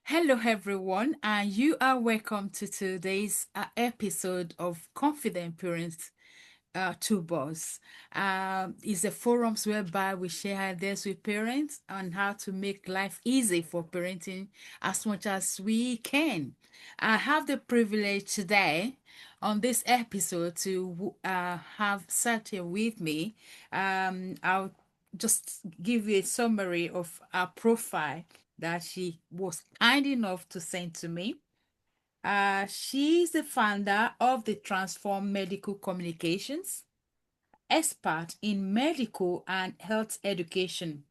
Hello, everyone, and you are welcome to today's episode of Confident Parents Toolbox. It's a forums whereby we share ideas with parents on how to make life easy for parenting as much as we can. I have the privilege today on this episode to have Satya with me. I'll just give you a summary of our profile that she was kind enough to send to me. She's the founder of the Transform Medical Communications, expert in medical and health education,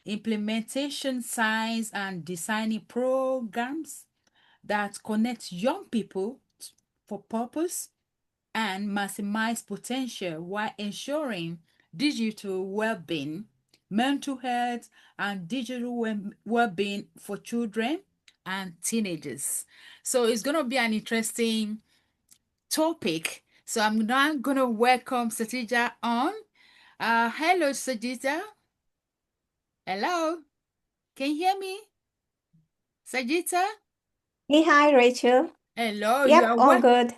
implementation science, and designing programs that connect young people for purpose and maximize potential while ensuring digital well-being, mental health, and digital well-being for children and teenagers. So it's going to be an interesting topic. So I'm now going to welcome Sajita on. Hello, Sajita. Hello. Can you hear me? Sajita? Hey, hi, Rachel. Hello. You Yep, are all welcome. good.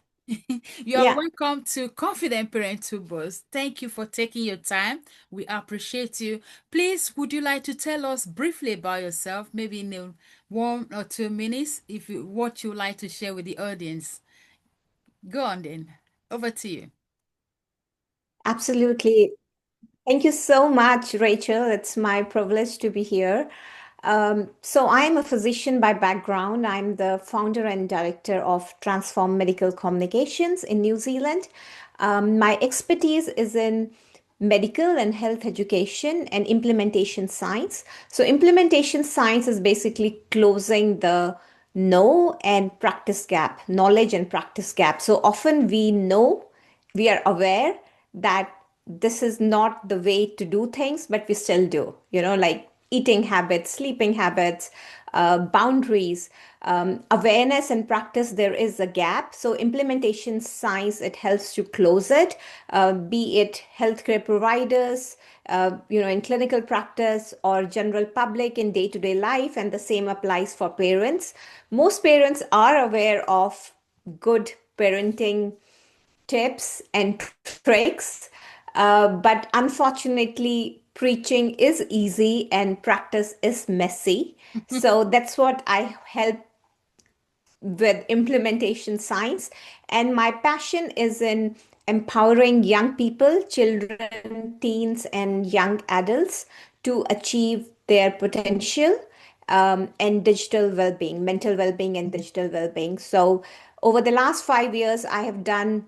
You are Yeah, welcome to Confident Parental Buzz. Thank you for taking your time. We appreciate you. Please, would you like to tell us briefly about yourself, maybe in 1 or 2 minutes, if you what you like to share with the audience? Go on then. Over to you. absolutely. Thank you so much, Rachel. It's my privilege to be here. So, I am a physician by background. I'm the founder and director of Transform Medical Communications in New Zealand. My expertise is in medical and health education and implementation science. So, implementation science is basically closing the know and practice gap, knowledge and practice gap. So, often we are aware that this is not the way to do things, but we still do, like eating habits, sleeping habits, boundaries, awareness and practice. There is a gap. So, implementation science, it helps to close it, be it healthcare providers, in clinical practice or general public in day to day life. And the same applies for parents. Most parents are aware of good parenting tips and tricks. But unfortunately, preaching is easy and practice is messy. So that's what I help with implementation science. And my passion is in empowering young people, children, teens, and young adults to achieve their potential and digital well being, mental well being, and digital well being. So, over the last 5 years, I have done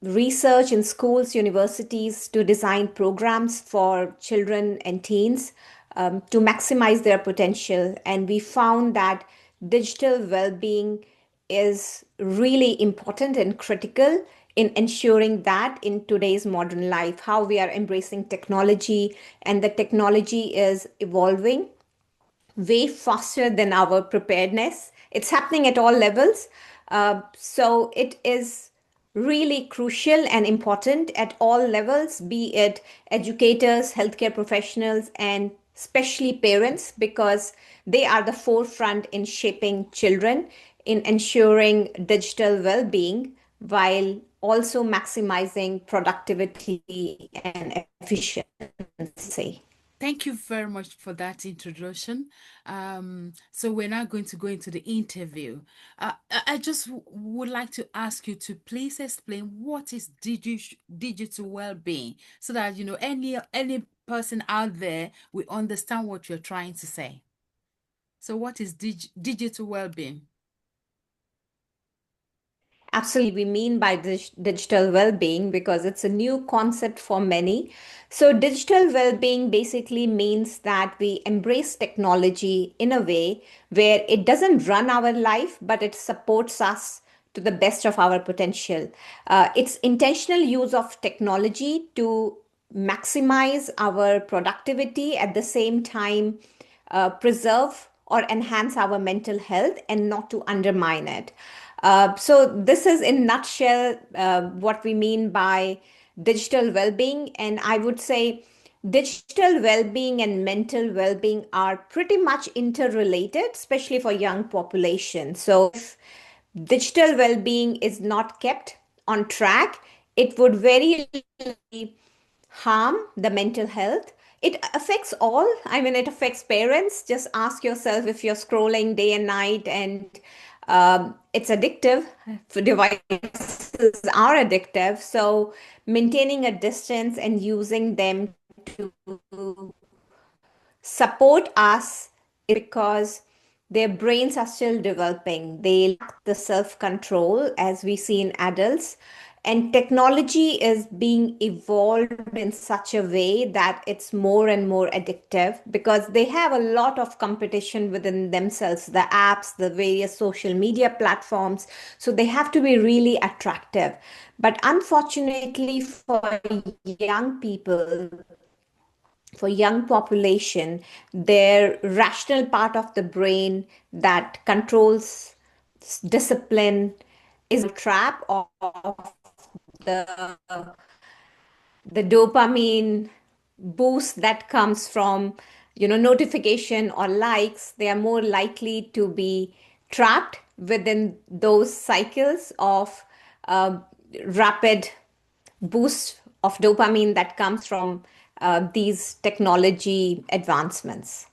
research in schools, universities to design programs for children and teens to maximize their potential. And we found that digital well being is really important and critical in ensuring that in today's modern life, how we are embracing technology, and the technology is evolving way faster than our preparedness. It's happening at all levels. So it is really crucial and important at all levels, be it educators, healthcare professionals, and especially parents, because they are the forefront in shaping children, in ensuring digital well being, while also maximizing productivity and efficiency. Thank you very much for that introduction. So we're now going to go into the interview. I just would like to ask you to please explain what is digital well-being, so that any person out there will understand what you're trying to say. So what is digital well-being? Absolutely, we mean by digital well being because it's a new concept for many. So, digital well being basically means that we embrace technology in a way where it doesn't run our life, but it supports us to the best of our potential. It's intentional use of technology to maximize our productivity, at the same time preserve or enhance our mental health and not to undermine it. So this is in nutshell what we mean by digital well-being. And I would say digital well-being and mental well-being are pretty much interrelated, especially for young population. So if digital well-being is not kept on track, it would very harm the mental health. It affects all. I mean, it affects parents. Just ask yourself if you're scrolling day and night, and it's addictive. Devices are addictive. So maintaining a distance and using them to support us because their brains are still developing. They lack the self control as we see in adults. And technology is being evolved in such a way that it's more and more addictive because they have a lot of competition within themselves, the apps, the various social media platforms. So they have to be really attractive. But unfortunately, for young people, for young population, their rational part of the brain that controls discipline is a trap of the the dopamine boost that comes from notification or likes. They are more likely to be trapped within those cycles of uh, rapid boost of dopamine that comes from these technology advancements.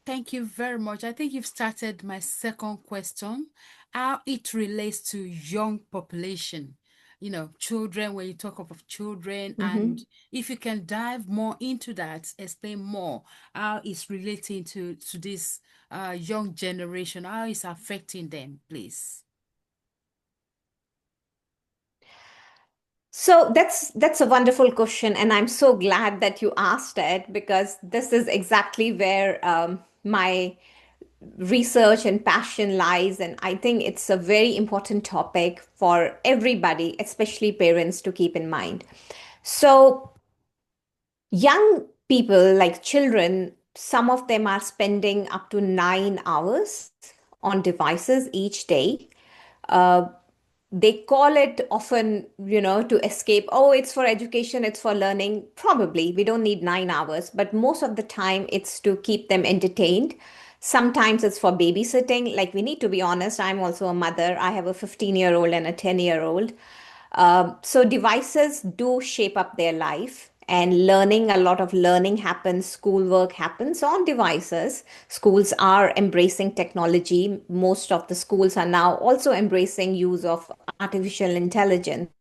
Thank you very much. I think you've started my second question, how it relates to young population, children, when you talk of children, and Mhm. if you can dive more into that, explain more how it's relating to this young generation, how it's affecting them, please. So that's a wonderful question, and I'm so glad that you asked it because this is exactly where my research and passion lies, and I think it's a very important topic for everybody, especially parents, to keep in mind. So young people, like children, some of them are spending up to 9 hours on devices each day. Uh, they call it often, to escape. Oh, it's for education, it's for learning. Probably we don't need 9 hours, but most of the time it's to keep them entertained. Sometimes it's for babysitting. Like, we need to be honest, I'm also a mother. I have a 15-year-old and a 10-year-old. So devices do shape up their life, and learning, a lot of learning happens, schoolwork happens on devices. Schools are embracing technology. Most of the schools are now also embracing use of artificial intelligence.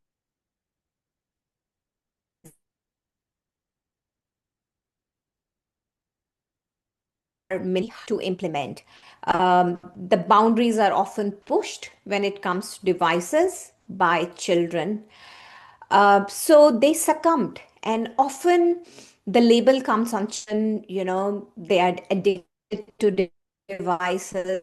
Many to implement. The boundaries are often pushed when it comes to devices by children. So they succumbed, and often the label comes on children, they are addicted to devices.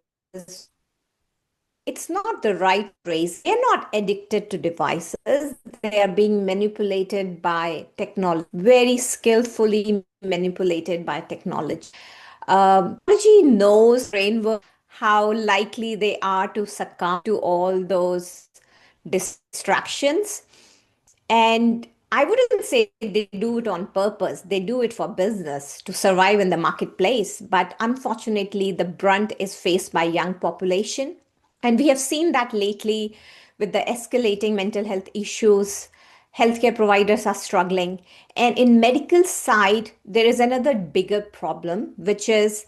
It's not the right phrase. They're not addicted to devices. They are being manipulated by technology, very skillfully manipulated by technology. Technology knows framework how likely they are to succumb to all those distractions. And I wouldn't say they do it on purpose. They do it for business to survive in the marketplace. But unfortunately, the brunt is faced by young population. And we have seen that lately with the escalating mental health issues. Healthcare providers are struggling. And in medical side, there is another bigger problem, which is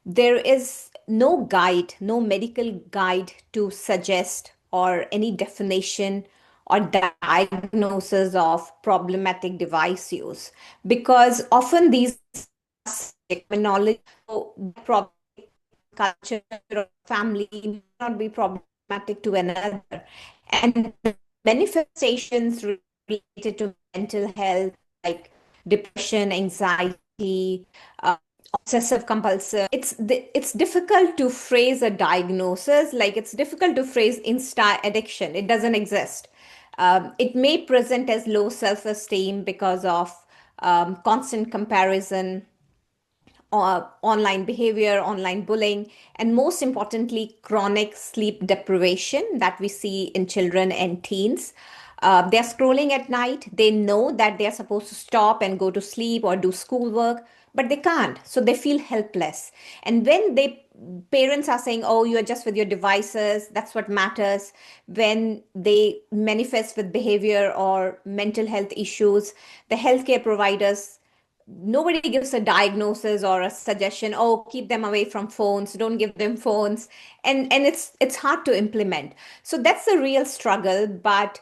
there is no guide, no medical guide to suggest or any definition or diagnosis of problematic device use, because often these terminology, so problem culture or family may not be problematic to another, and the manifestations related to mental health like depression, anxiety, obsessive compulsive, it's difficult to phrase a diagnosis. Like, it's difficult to phrase insta addiction. It doesn't exist. It may present as low self-esteem because of constant comparison, online behavior, online bullying, and most importantly, chronic sleep deprivation that we see in children and teens. They're scrolling at night. They know that they're supposed to stop and go to sleep or do schoolwork, but they can't. So they feel helpless. And when they parents are saying, "Oh, you're just with your devices, that's what matters," when they manifest with behavior or mental health issues, the healthcare providers, nobody gives a diagnosis or a suggestion. Oh, keep them away from phones, don't give them phones. And it's hard to implement. So that's the real struggle. But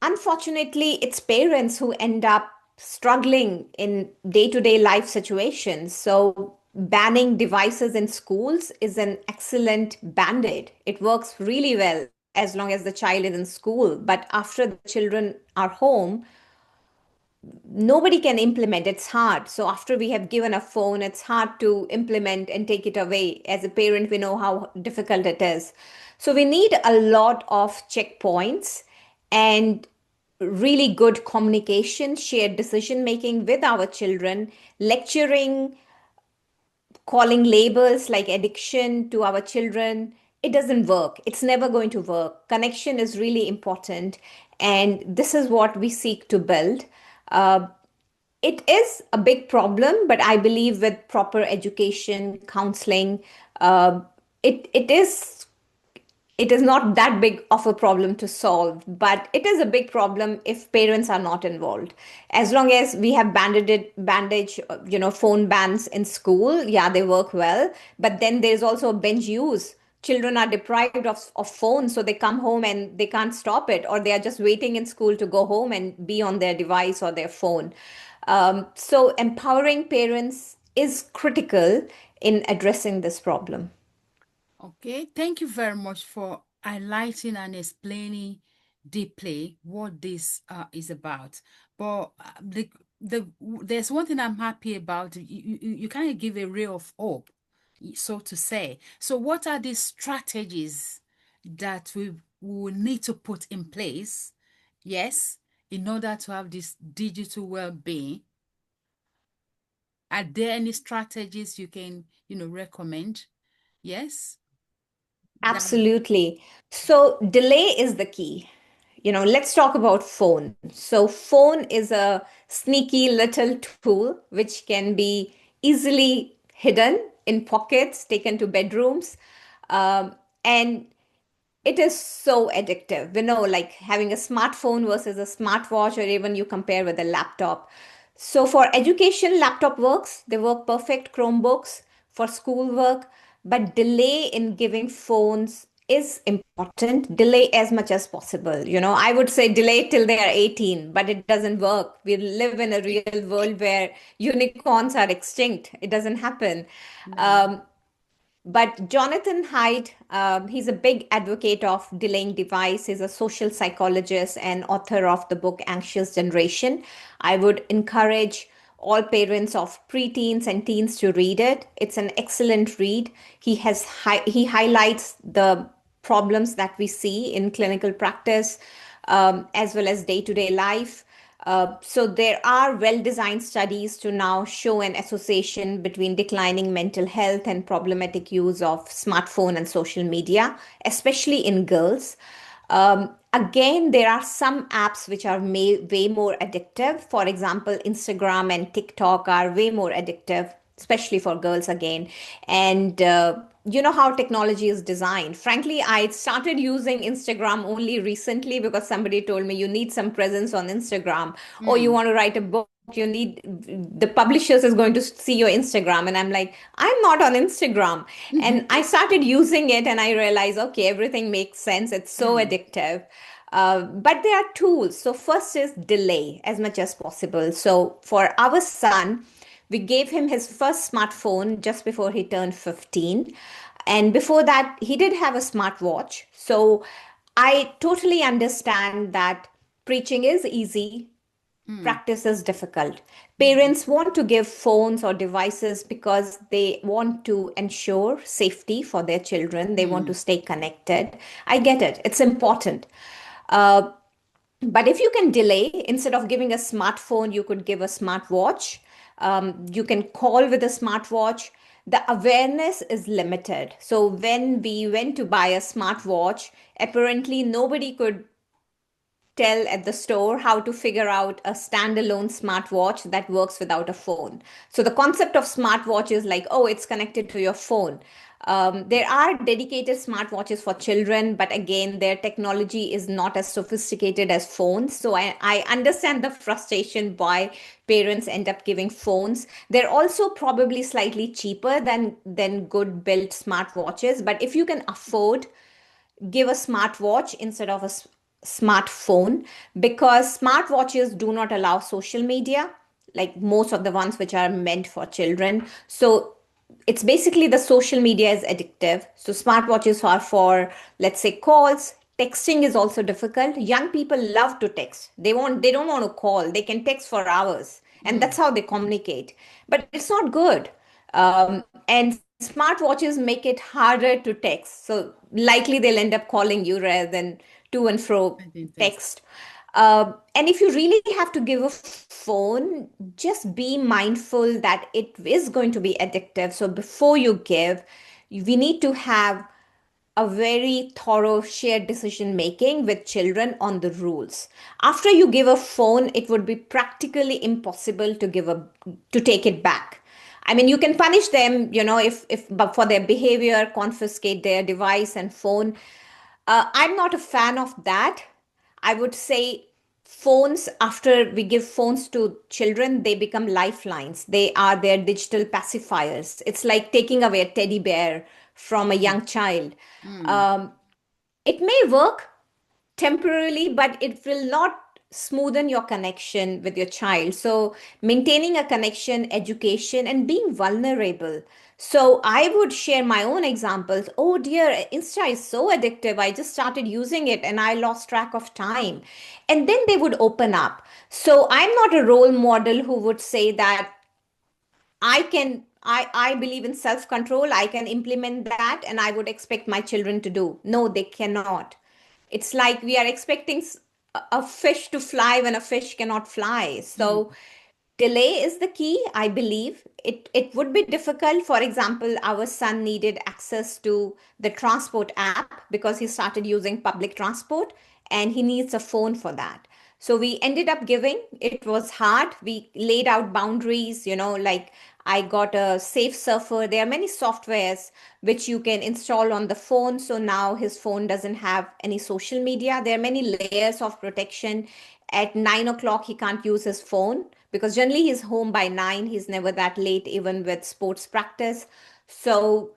unfortunately, it's parents who end up struggling in day-to-day life situations. So banning devices in schools is an excellent band-aid. It works really well as long as the child is in school, but after the children are home, nobody can implement. It's hard. So after we have given a phone, it's hard to implement and take it away. As a parent, we know how difficult it is. So we need a lot of checkpoints and really good communication, shared decision making with our children, lecturing, calling labels like addiction to our children. It doesn't work. It's never going to work. Connection is really important, and this is what we seek to build. Uh, it is a big problem, but I believe with proper education, counseling, uh, it is not that big of a problem to solve, but it is a big problem if parents are not involved. As long as we have bandage, phone bans in school, yeah, they work well. But then there's also binge use. Children are deprived of phones, so they come home and they can't stop it, or they are just waiting in school to go home and be on their device or their phone. So empowering parents is critical in addressing this problem. Okay, thank you very much for highlighting and explaining deeply what this is about. But there's one thing I'm happy about. You kind of give a ray of hope, so to say. So, what are the strategies that we will need to put in place? Yes, in order to have this digital well-being. Are there any strategies you can, recommend? Yes. That, Absolutely. So delay is the key. Let's talk about phone. So phone is a sneaky little tool which can be easily hidden in pockets, taken to bedrooms. And it is so addictive. We know, like having a smartphone versus a smartwatch, or even you compare with a laptop. So for education, laptop works. They work perfect. Chromebooks for schoolwork, but delay in giving phones is important. Delay as much as possible. I would say delay till they are 18, but it doesn't work. We live in a real world where unicorns are extinct. It doesn't happen. yeah. But Jonathan Haidt, he's a big advocate of delaying device. He's a social psychologist and author of the book Anxious Generation. I would encourage all parents of preteens and teens to read it. It's an excellent read. He highlights the problems that we see in clinical practice, as well as day-to-day life. So there are well-designed studies to now show an association between declining mental health and problematic use of smartphone and social media, especially in girls. Again, there are some apps which are way more addictive. For example, Instagram and TikTok are way more addictive, especially for girls again. And you know how technology is designed. Frankly, I started using Instagram only recently because somebody told me you need some presence on Instagram, or you Mm, want to write a book. You need the publishers is going to see your Instagram, and I'm like, I'm not on Instagram. And I started using it, and I realized, okay, everything makes sense. It's so mm, addictive. But there are tools. So first is delay as much as possible. So for our son, we gave him his first smartphone just before he turned 15. And before that, he did have a smartwatch. So I totally understand that preaching is easy, mm, practice is difficult. yeah. Parents want to give phones or devices because they want to ensure safety for their children. They want to Mm, stay connected. I get it, it's important. Uh, but if you can delay, instead of giving a smartphone, you could give a smartwatch. You can call with a smartwatch. The awareness is limited. So when we went to buy a smartwatch, apparently nobody could tell at the store how to figure out a standalone smartwatch that works without a phone. So the concept of smartwatch is like, oh, it's connected to your phone. There are dedicated smartwatches for children, but again, their technology is not as sophisticated as phones. So I understand the frustration why parents end up giving phones. They're also probably slightly cheaper than good built smartwatches. But if you can afford, give a smartwatch instead of a smartphone, because smartwatches do not allow social media like most of the ones which are meant for children. So it's basically the social media is addictive. So smartwatches are for, let's say, calls. Texting is also difficult. Young people love to text. They don't want to call. They can text for hours, and that's Mm. how they communicate. But it's not good. And smartwatches make it harder to text. So likely they'll end up calling you rather than to and fro I didn't test. text. And if you really have to give a phone, just be mindful that it is going to be addictive. So before you give, we need to have a very thorough shared decision making with children on the rules. After you give a phone, it would be practically impossible to take it back. I mean, you can punish them, if but for their behavior, confiscate their device and phone. I'm not a fan of that. I would say phones, after we give phones to children, they become lifelines. They are their digital pacifiers. It's like taking away a teddy bear from a Mm. young child. Mm. Um, it may work temporarily, but it will not smoothen your connection with your child. So, maintaining a connection, education, and being vulnerable. So, I would share my own examples. Oh dear, Insta is so addictive. I just started using it and I lost track of time. And then they would open up. So, I'm not a role model who would say that I believe in self control. I can implement that and I would expect my children to do. No, they cannot. It's like we are expecting a fish to fly when a fish cannot fly. Mm. So delay is the key, I believe. It would be difficult. For example, our son needed access to the transport app because he started using public transport and he needs a phone for that. So we ended up giving. It was hard. We laid out boundaries, like I got a safe surfer. There are many softwares which you can install on the phone. So now his phone doesn't have any social media. There are many layers of protection. At 9 o'clock, he can't use his phone because generally he's home by 9. He's never that late, even with sports practice. So,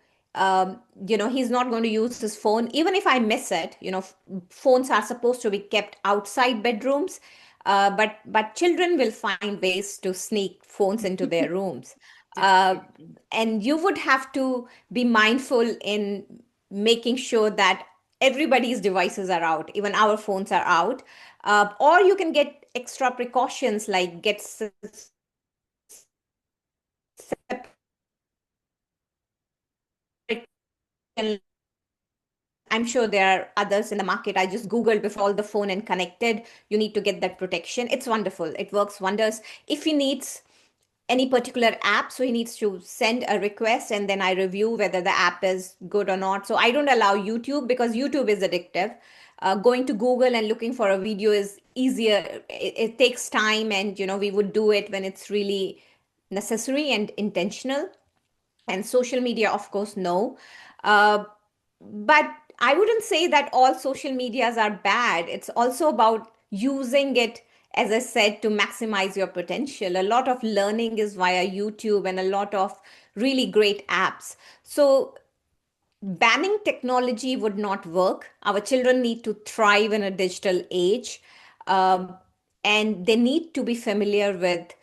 he's not going to use his phone. Even if I miss it, phones are supposed to be kept outside bedrooms. But children will find ways to sneak phones into their rooms. Uh, Definitely. and you would have to be mindful in making sure that everybody's devices are out, even our phones are out. Or you can get extra precautions like get I'm sure there are others in the market. I just Googled before all the phone and connected. You need to get that protection. It's wonderful. It works wonders. If he needs any particular app, so he needs to send a request and then I review whether the app is good or not. So I don't allow YouTube because YouTube is addictive. Going to Google and looking for a video is easier. It takes time, and we would do it when it's really necessary and intentional. And social media, of course, no. uh, but I wouldn't say that all social medias are bad. It's also about using it, as I said, to maximize your potential. A lot of learning is via YouTube and a lot of really great apps. So banning technology would not work. Our children need to thrive in a digital age. um, and they need to be familiar with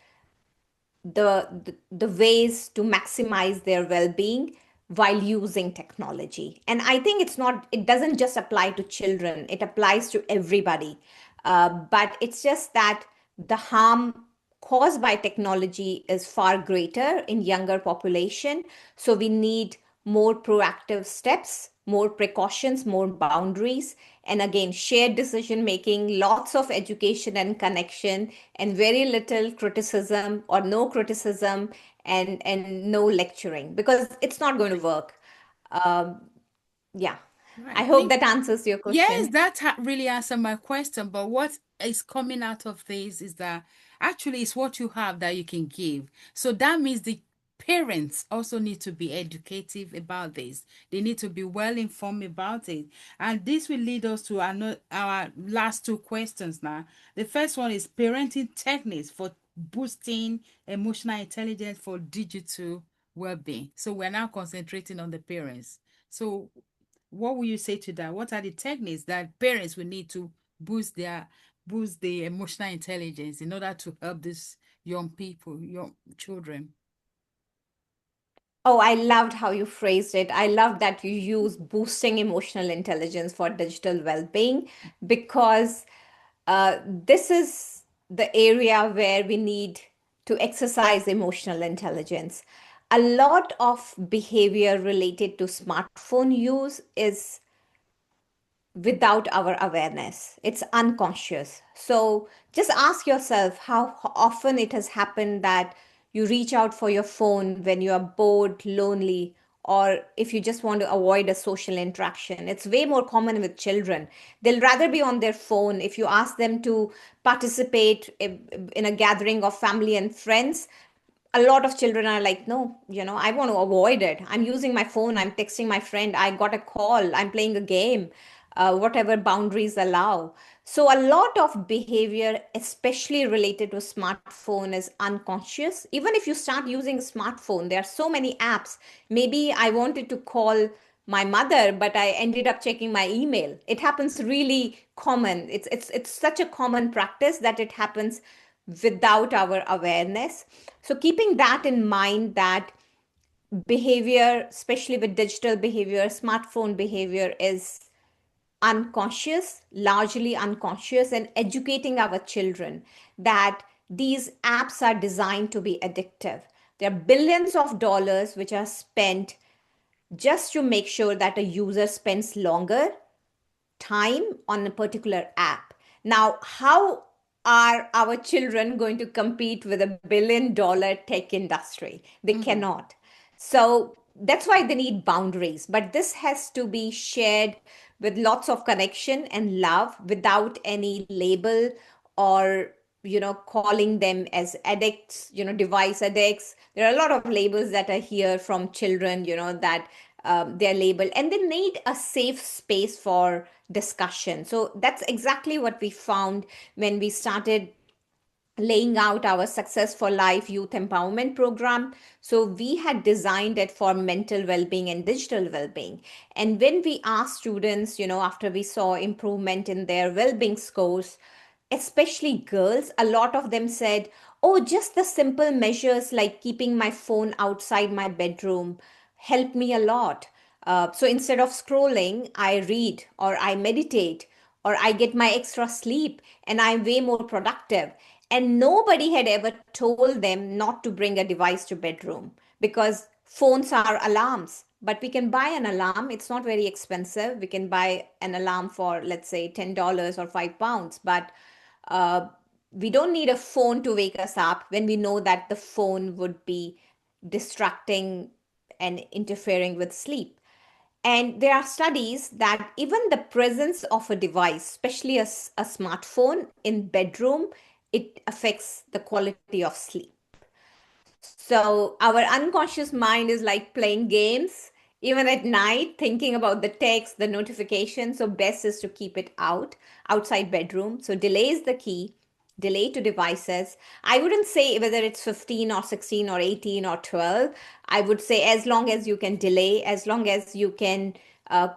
the ways to maximize their well-being while using technology. And I think it doesn't just apply to children, it applies to everybody. But it's just that the harm caused by technology is far greater in younger population. So we need more proactive steps, more precautions, more boundaries, and again, shared decision making, lots of education and connection, and very little criticism or no criticism, and no lecturing, because it's not going to work. Um, yeah. Right. I hope that answers your Yes, question. that really answered my question. But what is coming out of this is that actually it's what you have that you can give. So that means the parents also need to be educative about this. They need to be well informed about it. And this will lead us to our last two questions now. The first one is parenting techniques for boosting emotional intelligence for digital well-being. So we're now concentrating on the parents. So what will you say to that? What are the techniques that parents will need to boost the emotional intelligence in order to help these young people, young children? Oh, I loved how you phrased it. I love that you use boosting emotional intelligence for digital well being because this is the area where we need to exercise emotional intelligence. A lot of behavior related to smartphone use is without our awareness. It's unconscious. So just ask yourself how often it has happened that you reach out for your phone when you are bored, lonely, or if you just want to avoid a social interaction. It's way more common with children. They'll rather be on their phone. If you ask them to participate in a gathering of family and friends, a lot of children are like, no, I want to avoid it. I'm using my phone, I'm texting my friend, I got a call, I'm playing a game, whatever boundaries allow. So a lot of behavior, especially related to smartphone, is unconscious. Even if you start using a smartphone, there are so many apps. Maybe I wanted to call my mother, but I ended up checking my email. It happens really common. It's such a common practice that it happens without our awareness. So keeping that in mind, that behavior, especially with digital behavior, smartphone behavior, is unconscious, largely unconscious, and educating our children that these apps are designed to be addictive. There are billions of dollars which are spent just to make sure that a user spends longer time on a particular app. Now, how are our children going to compete with $1 billion tech industry? They Mm-hmm. cannot. So that's why they need boundaries. But this has to be shared with lots of connection and love without any label or calling them as addicts, device addicts. There are a lot of labels that are here from children, that they're labeled, and they need a safe space for discussion. So that's exactly what we found when we started laying out our Success for Life youth empowerment program. So we had designed it for mental well-being and digital well-being. And when we asked students, after we saw improvement in their well-being scores, especially girls, a lot of them said, oh, just the simple measures like keeping my phone outside my bedroom help me a lot. So instead of scrolling, I read or I meditate or I get my extra sleep and I'm way more productive. And nobody had ever told them not to bring a device to bedroom because phones are alarms. But we can buy an alarm. It's not very expensive. We can buy an alarm for, let's say, $10 or £5. But uh, we don't need a phone to wake us up when we know that the phone would be distracting and interfering with sleep. And there are studies that even the presence of a device, especially a smartphone in bedroom, it affects the quality of sleep. So our unconscious mind is like playing games, even at night, thinking about the text, the notification. So best is to keep it outside bedroom. So delay is the key. Delay to devices. I wouldn't say whether it's 15 or 16 or 18 or 12. I would say as long as you can delay, as long as you can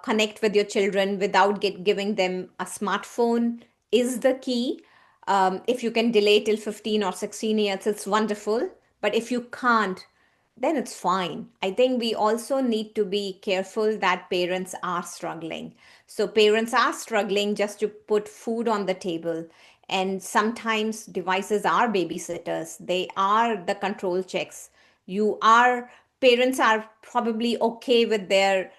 connect with your children without giving them a smartphone is the key. If you can delay till 15 or 16 years, it's wonderful. But if you can't, then it's fine. I think we also need to be careful that parents are struggling. So, parents are struggling just to put food on the table. And sometimes devices are babysitters, they are the control checks. Parents are probably okay with their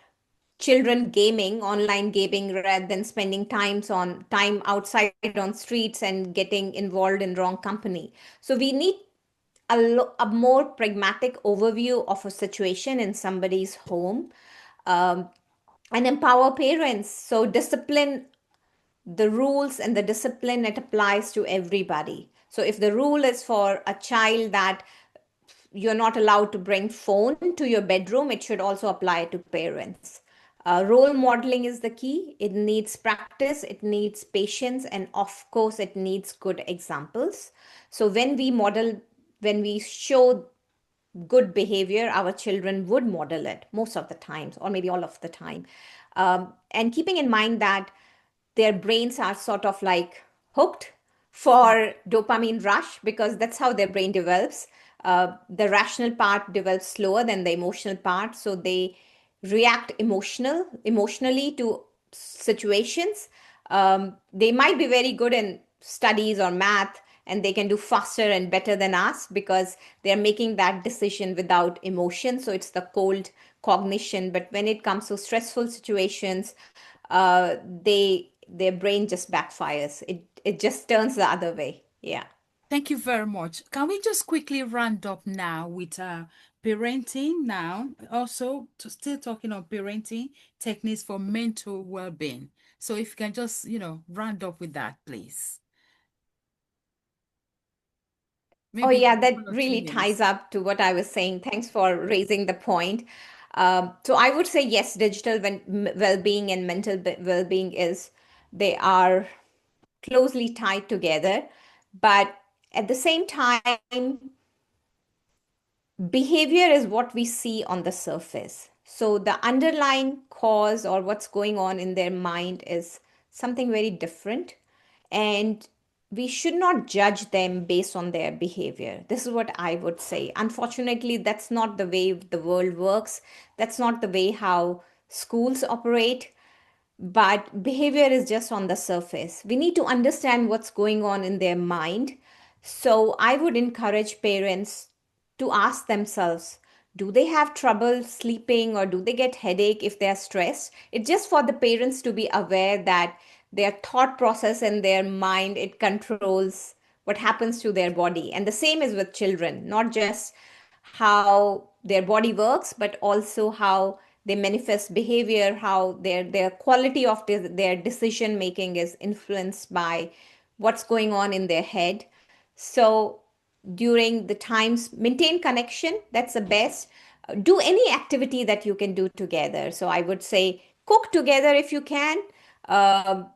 children gaming, online gaming, rather than spending time outside on streets and getting involved in wrong company. So we need a more pragmatic overview of a situation in somebody's home. um, and empower parents. So discipline, the rules and the discipline, it applies to everybody. So if the rule is for a child that you're not allowed to bring phone to your bedroom, it should also apply to parents. Role modeling is the key. It needs practice, it needs patience, and of course it needs good examples. So when we show good behavior, our children would model it most of the times, or maybe all of the time. And keeping in mind that their brains are sort of like hooked for dopamine rush, because that's how their brain develops. The rational part develops slower than the emotional part, so they react emotionally to situations. They might be very good in studies or math, and they can do faster and better than us because they're making that decision without emotion. So it's the cold cognition. But when it comes to stressful situations, their brain just backfires. It just turns the other way. Yeah. Thank you very much. Can we just quickly round up now with parenting now? Also, still talking on parenting techniques for mental well-being. So if you can just, round up with that, please. Oh, Maybe yeah, in that 1 or 2 really ties minutes. up to what I was saying. Thanks for raising the point. So I would say yes, digital well-being and well-being is they are closely tied together, but at the same time, behavior is what we see on the surface. So the underlying cause or what's going on in their mind is something very different. And we should not judge them based on their behavior. This is what I would say. Unfortunately, that's not the way the world works. That's not the way how schools operate, but behavior is just on the surface. We need to understand what's going on in their mind. So I would encourage parents to ask themselves, do they have trouble sleeping or do they get headache if they are stressed? It's just for the parents to be aware that their thought process and their mind, it controls what happens to their body. And the same is with children, not just how their body works, but also how they manifest behavior, how their quality of their decision making is influenced by what's going on in their head. So during the times, maintain connection. That's the best. Do any activity that you can do together. So I would say cook together if you can. Um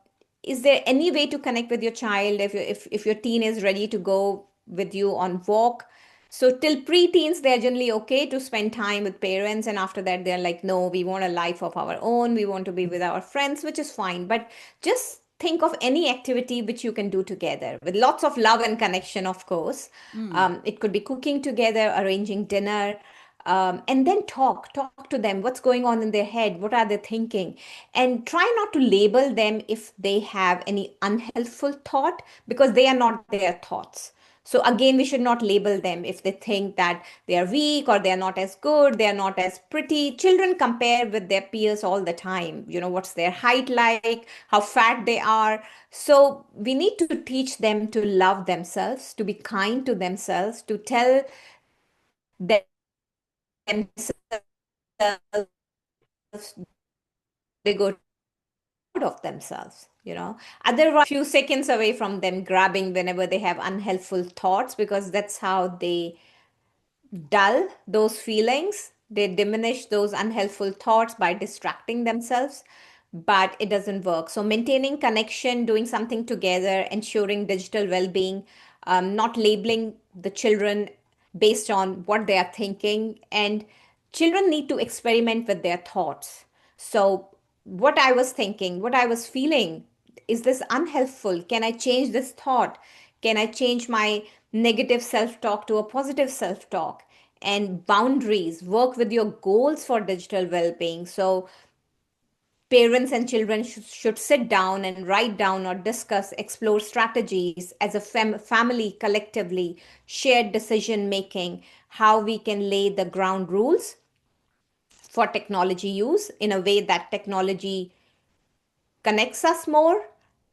is there any way to connect with your child if your teen is ready to go with you on walk? So till pre-teens, they're generally okay to spend time with parents, and after that, they're like, no, we want a life of our own. We want to be with our friends, which is fine. But just think of any activity which you can do together with lots of love and connection, of course. Mm. It could be cooking together, arranging dinner, and then talk to them. What's going on in their head? What are they thinking? And try not to label them if they have any unhelpful thought, because they are not their thoughts. So again, we should not label them if they think that they are weak or they are not as good, they are not as pretty. Children compare with their peers all the time. What's their height like, how fat they are. So we need to teach them to love themselves, to be kind to themselves, to tell themselves they go proud of themselves. Otherwise few seconds away from them grabbing whenever they have unhelpful thoughts, because that's how they dull those feelings. They diminish those unhelpful thoughts by distracting themselves, but it doesn't work. So, maintaining connection, doing something together, ensuring digital well being, not labeling the children based on what they are thinking. And children need to experiment with their thoughts. So, what I was thinking, what I was feeling, is this unhelpful? Can I change this thought? Can I change my negative self talk to a positive self talk? And boundaries, work with your goals for digital well being. So, parents and children should sit down and write down or discuss, explore strategies as a family collectively, shared decision making, how we can lay the ground rules for technology use in a way that technology connects us more,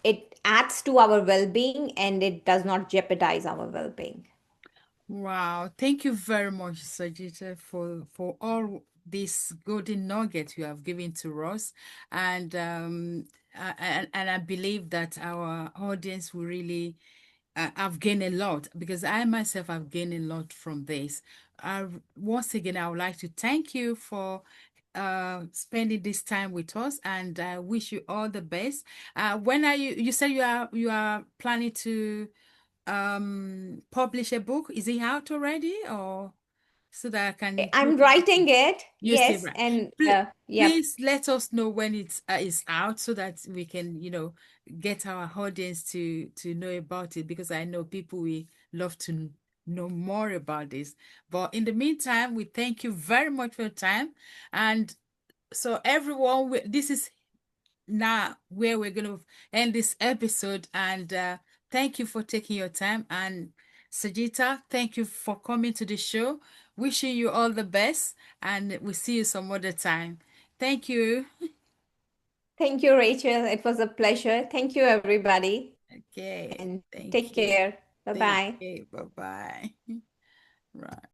it adds to our well being, and it does not jeopardize our well being. Wow, thank you very much, Sajita, for all this golden nugget you have given to us. And and I believe that our audience will really I've gained a lot because I myself have gained a lot from this. Once again, I would like to thank you for spending this time with us, and I wish you all the best. When are you said you are planning to publish a book? Is it out already, or so that I can I'm look out for writing it, you say yes, right. and Please, yep. please let us know when it's is out so that we can, get our audience to know about it because I know people will love to know more about this. But in the meantime, we thank you very much for your time. And so everyone, this is now where we're going to end this episode. And thank you for taking your time. And Sajita, thank you for coming to the show. Wishing you all the best, and we'll see you some other time. Thank you. Thank you, Rachel. It was a pleasure. Thank you, everybody, Okay, and take thank you. care. Bye Thank bye. you. Bye bye. Right.